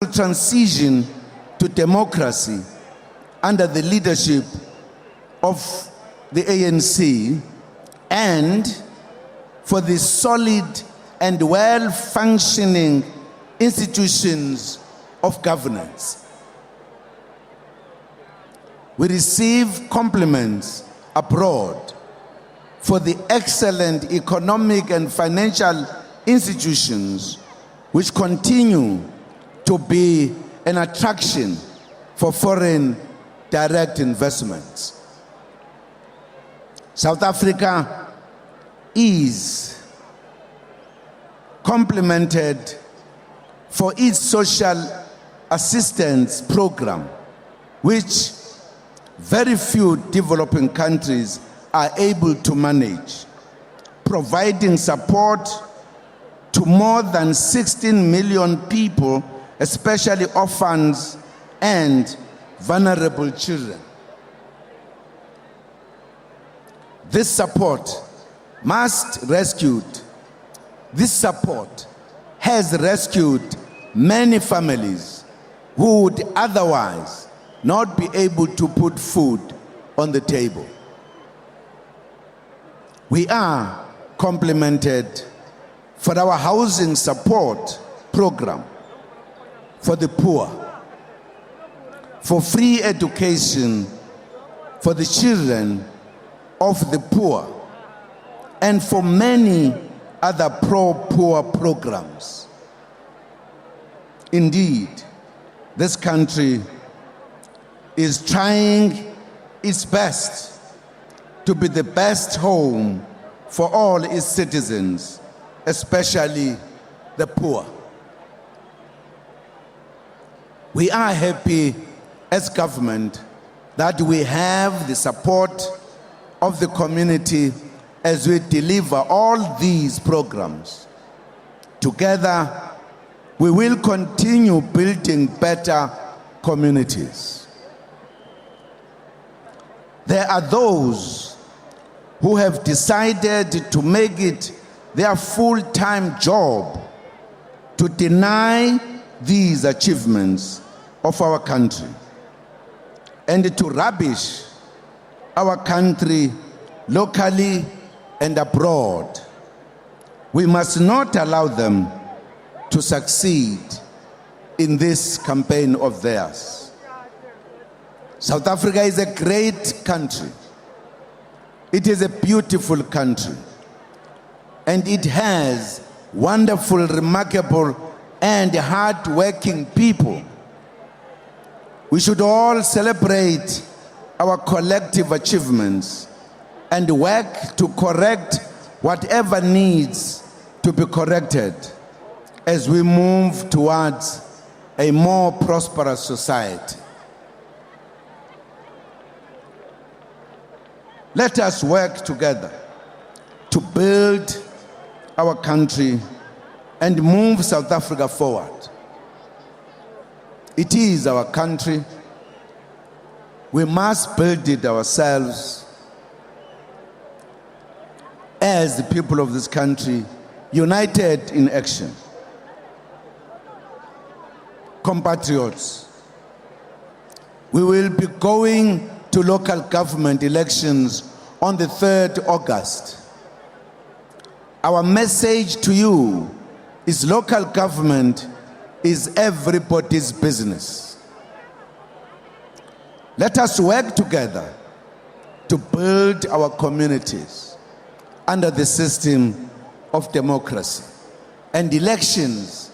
transition to democracy under the leadership of the ANC, and for the solid and well-functioning institutions of governance. We receive compliments abroad for the excellent economic and financial institutions which continue to be an attraction for foreign direct investments. South Africa is complimented for its social assistance program, which very few developing countries are able to manage, providing support to more than 16 million people, especially orphans and vulnerable children. This support has rescued many families who would otherwise not be able to put food on the table. We are complimented for our housing support program for the poor, for free education for the children of the poor, and for many other pro-poor programs. Indeed, this country is trying its best to be the best home for all its citizens, especially the poor. We are happy as government that we have the support of the community as we deliver all these programs. Together, we will continue building better communities. There are those who have decided to make it their full-time job to deny these achievements of our country and to rubbish our country locally and abroad. We must not allow them to succeed in this campaign of theirs. South Africa is a great country. It is a beautiful country, and it has wonderful, remarkable, and hard-working people. We should all celebrate our collective achievements and work to correct whatever needs to be corrected as we move towards a more prosperous society. Let us work together to build our country and move South Africa forward. It is our country. We must build it ourselves as the people of this country, united in action. Compatriots, we will be going to local government elections on the 3rd August. Our message to you is local government is everybody's business. Let us work together to build our communities under the system of democracy. And elections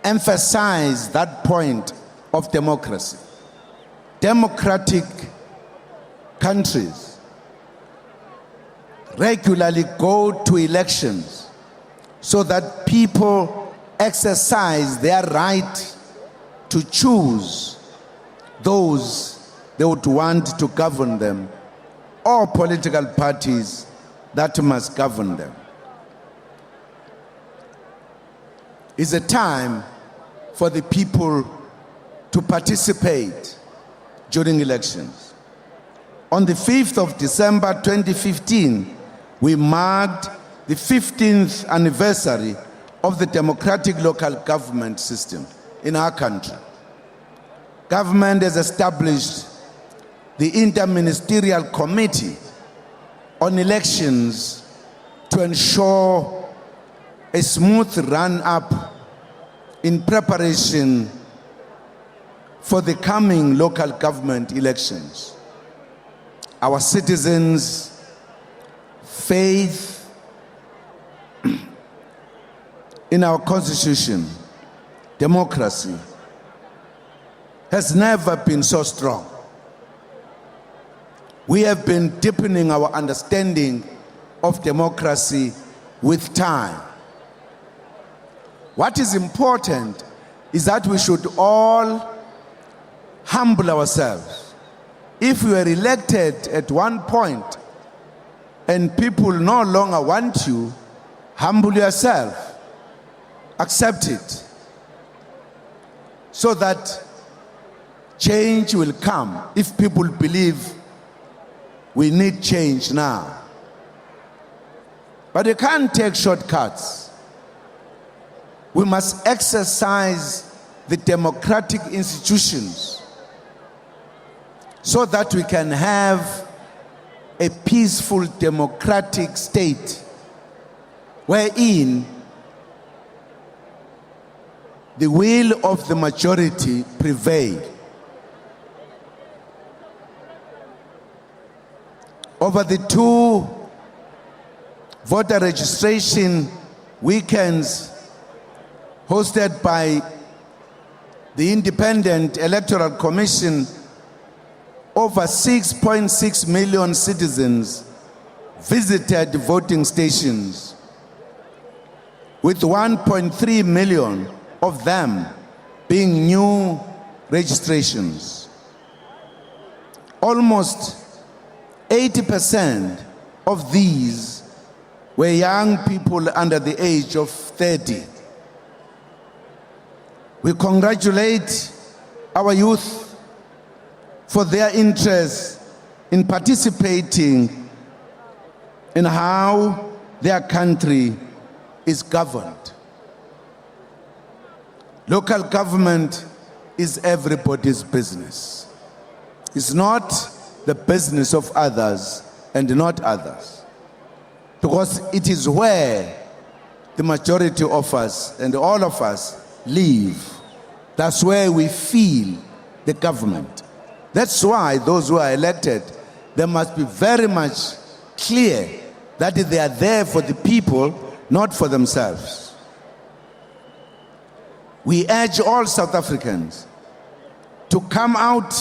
emphasize that point of democracy. Democratic countries regularly go to elections so that people exercise their right to choose those they would want to govern them, or political parties that must govern them. It's a time for the people to participate during elections. On the 5th of December 2015, we marked the 15th anniversary of the democratic local government system. in our country. Government has established the Interministerial Committee on Elections to ensure a smooth run-up in preparation for the coming local government elections. Our citizens' faith in our constitution, democracy, has never been so strong. We have been deepening our understanding of democracy with time. What is important is that we should all humble ourselves. If you are elected at one point and people no longer want you, humble yourself, accept it, so that change will come if people believe we need change now. But we can't take shortcuts. We must exercise the democratic institutions so that we can have a peaceful democratic state wherein the will of the majority prevails. Over the 2 voter registration weekends hosted by the Independent Electoral Commission, over 6.6 million citizens visited voting stations, with 1.3 million of them being new registrations. Almost 80% of these were young people under the age of 30. We congratulate our youth for their interest in participating in how their country is governed. Local government is everybody's business. It's not the business of others and not others, because it is where the majority of us and all of us live. That's where we feel the government. That's why those who are elected, they must be very much clear that they are there for the people, not for themselves. We urge all South Africans to come out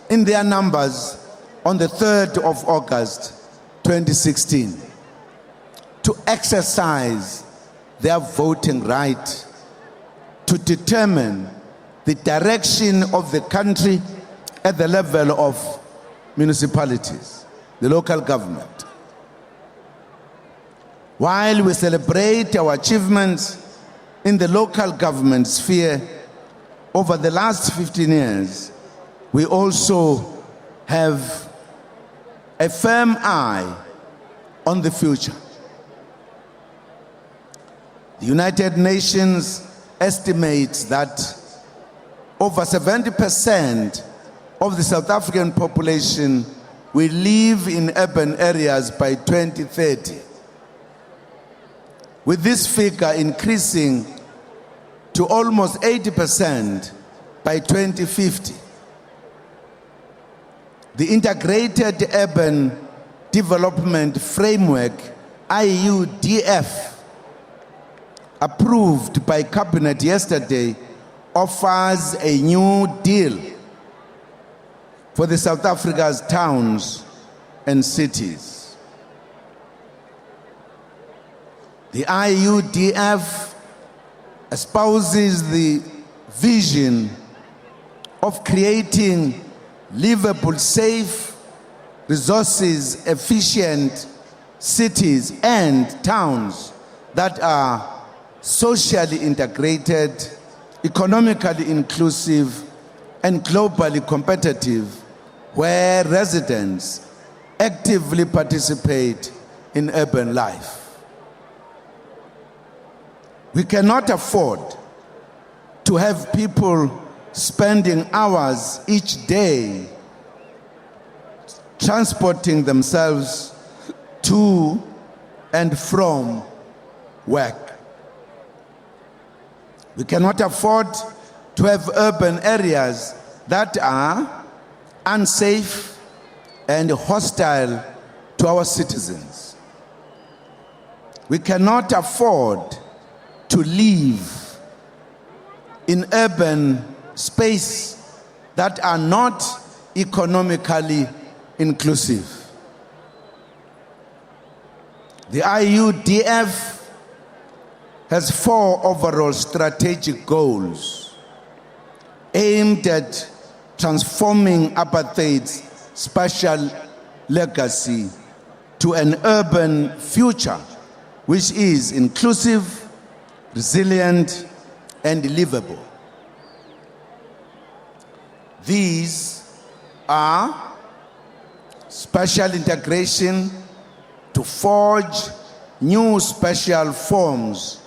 in their numbers on the 3rd of August 2016 to exercise their voting right to determine the direction of the country at the level of municipalities, the local government. While we celebrate our achievements in the local government sphere over the last 15 years, we also have a firm eye on the future. The United Nations estimates that over 70% of the South African population will live in urban areas by 2030, with this figure increasing to almost 80% by 2050. The Integrated Urban Development Framework, IUDF, approved by Cabinet yesterday, offers a new deal for the South Africa's towns and cities. The IUDF espouses the vision of creating livable, safe, resources efficient cities and towns that are socially integrated, economically inclusive, and globally competitive, where residents actively participate in urban life. We cannot afford to have people spending hours each day transporting themselves to and from work. We cannot afford to have urban areas that are unsafe and hostile to our citizens. We cannot afford to live in urban space that are not economically inclusive. The IUDF has 4 overall strategic goals aimed at transforming apartheid's spatial legacy to an urban future which is inclusive, resilient, and livable. These are spatial integration to forge new spatial forms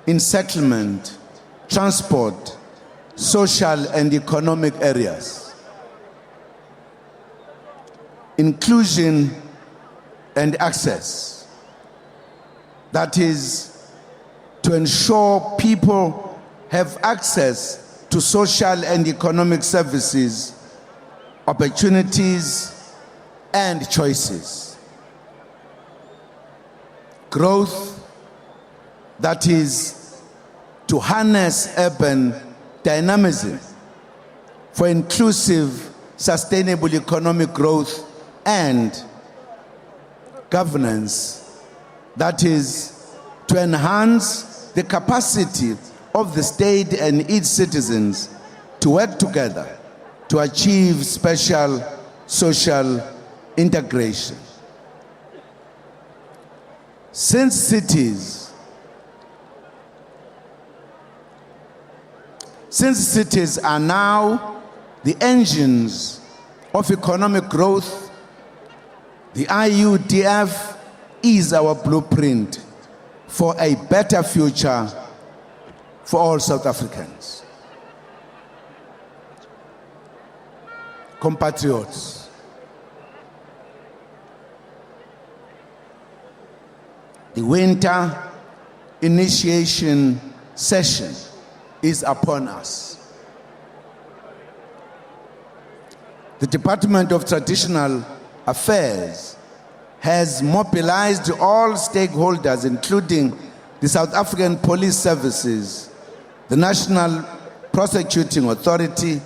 in settlement, transport, social and economic areas. Inclusion and access. That is, to ensure people have access to social and economic services, opportunities, and choices. Growth, that is, to harness urban dynamism for inclusive, sustainable economic growth and governance, that is, to enhance the capacity of the state and its citizens to work together to achieve spatial social integration. Since cities are now the engines of economic growth, the IUDF is our blueprint for a better future for all South Africans. Compatriots, the winter initiation session is upon us. The Department of Traditional Affairs has mobilized all stakeholders, including the South African Police Services, the National Prosecuting Authority,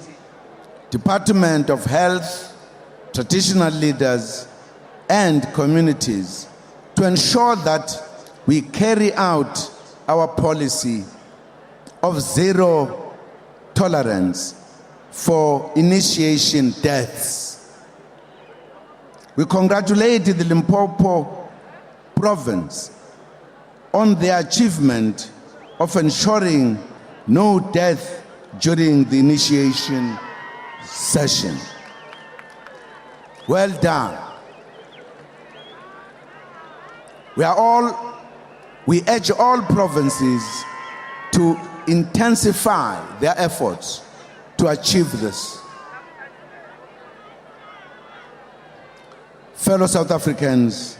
Department of Health, traditional leaders, and communities to ensure that we carry out our policy of zero tolerance for initiation deaths. We congratulate the Limpopo province on their achievement of ensuring no death during the initiation session. Well done. We urge all provinces to intensify their efforts to achieve this. Fellow South Africans,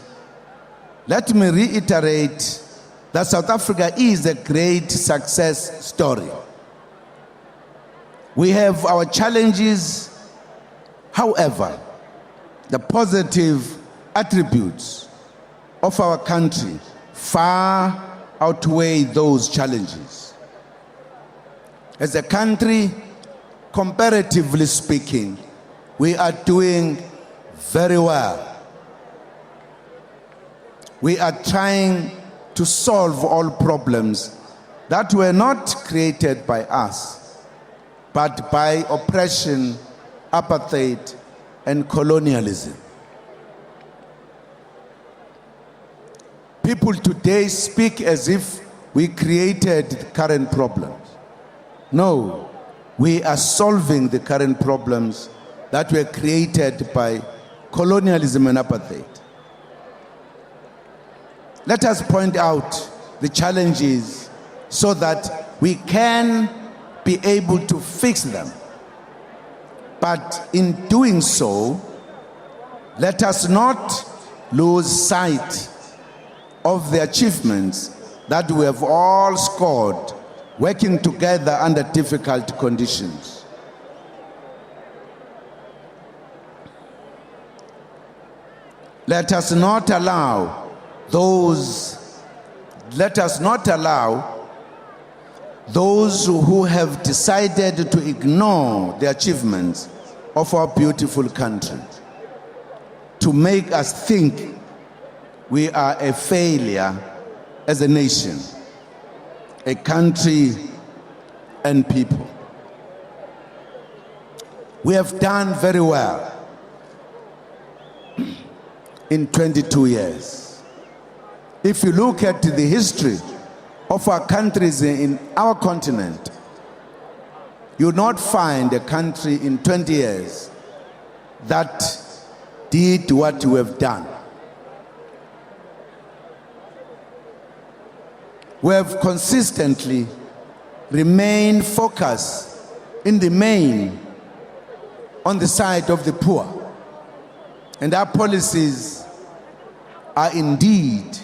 let me reiterate that South Africa is a great success story. We have our challenges, however, the positive attributes of our country far outweigh those challenges. As a country, comparatively speaking, we are doing very well. We are trying to solve all problems that were not created by us, but by oppression, apartheid, and colonialism. People today speak as if we created the current problems. No, we are solving the current problems that were created by colonialism and apartheid. Let us point out the challenges so that we can be able to fix them. But in doing so, let us not lose sight of the achievements that we have all scored working together under difficult conditions. Let us not allow those who have decided to ignore the achievements of our beautiful country to make us think we are a failure as a nation, a country and people. We have done very well in 22 years. If you look at the history of our countries in our continent, you will not find a country in 20 years that did what we have done. We have consistently remained focused in the main on the side of the poor. And our policies are indeed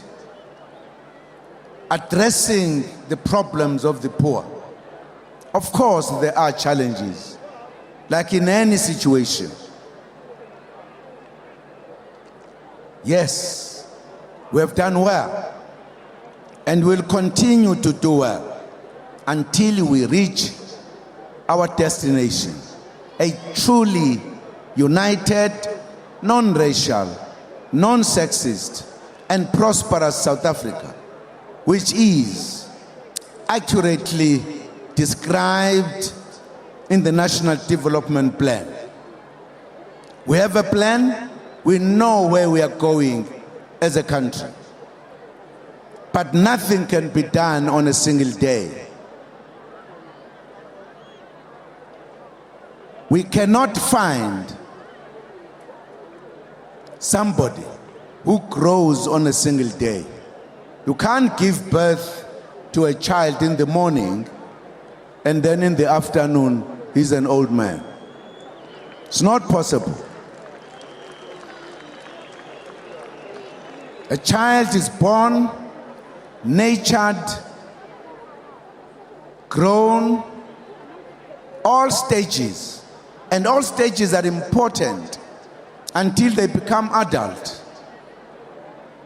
addressing the problems of the poor. Of course, there are challenges, like in any situation. Yes, we have done well, and will continue to do well until we reach our destination, a truly united, non-racial, non-sexist, and prosperous South Africa, which is accurately described in the National Development Plan. We have a plan, we know where we are going as a country. But nothing can be done on a single day. We cannot find somebody who grows on a single day. You can't give birth to a child in the morning and then in the afternoon he's an old man. It's not possible. A child is born, nurtured, grown, all stages, and all stages are important until they become adult.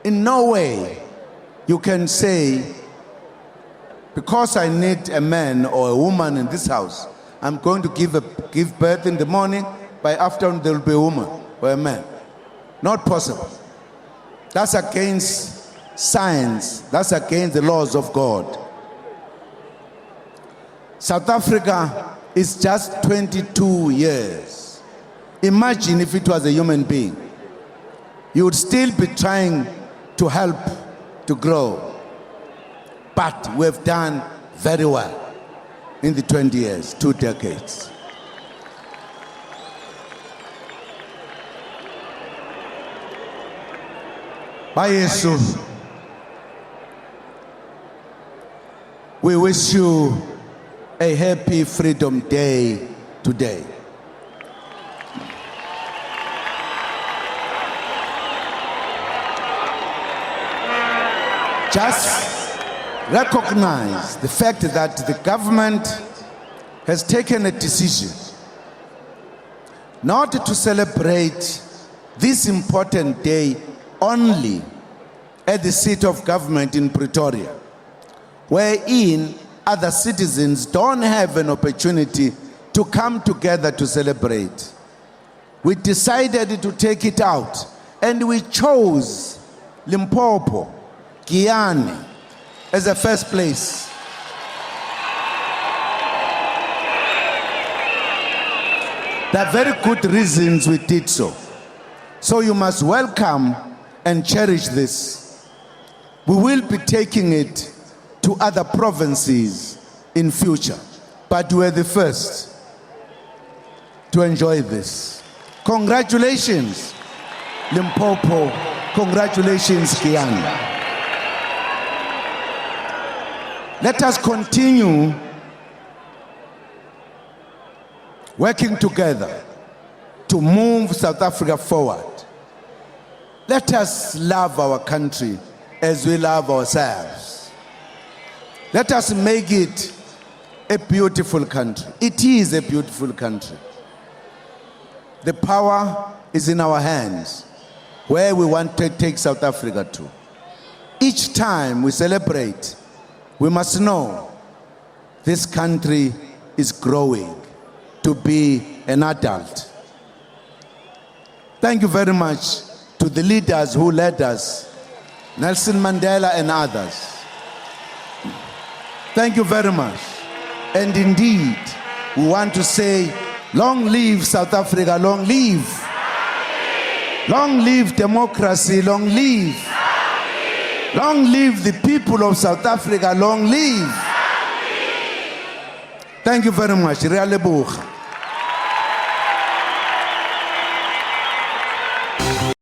In no way you can say, because I need a man or a woman in this house, I'm going to give birth in the morning, by afternoon there will be a woman or a man. Not possible. That's against science. That's against the laws of God. South Africa is just 22 years. Imagine if it was a human being. You would still be trying to help to grow. But we've done very well in the 20 years, 2 decades. By Jesus, we wish you a happy Freedom Day today. Just recognize the fact that the government has taken a decision not to celebrate this important day only at the seat of government in Pretoria, wherein other citizens don't have an opportunity to come together to celebrate. We decided to take it out, and we chose Limpopo, Giyani, as the first place. There are very good reasons we did so. So you must welcome and cherish this. We will be taking it to other provinces in future, but we're the first to enjoy this. Congratulations, Limpopo. Congratulations, Giyani. Let us continue working together to move South Africa forward. Let us love our country as we love ourselves. Let us make it a beautiful country. It is a beautiful country. The power is in our hands, where we want to take South Africa to. Each time we celebrate, we must know this country is growing to be an adult. Thank you very much to the leaders who led us, Nelson Mandela and others. Thank you very much. And indeed, we want to say, long live South Africa, long live. Long live democracy, long live. Long live the people of South Africa, long live. Thank you very much. Re a leboga.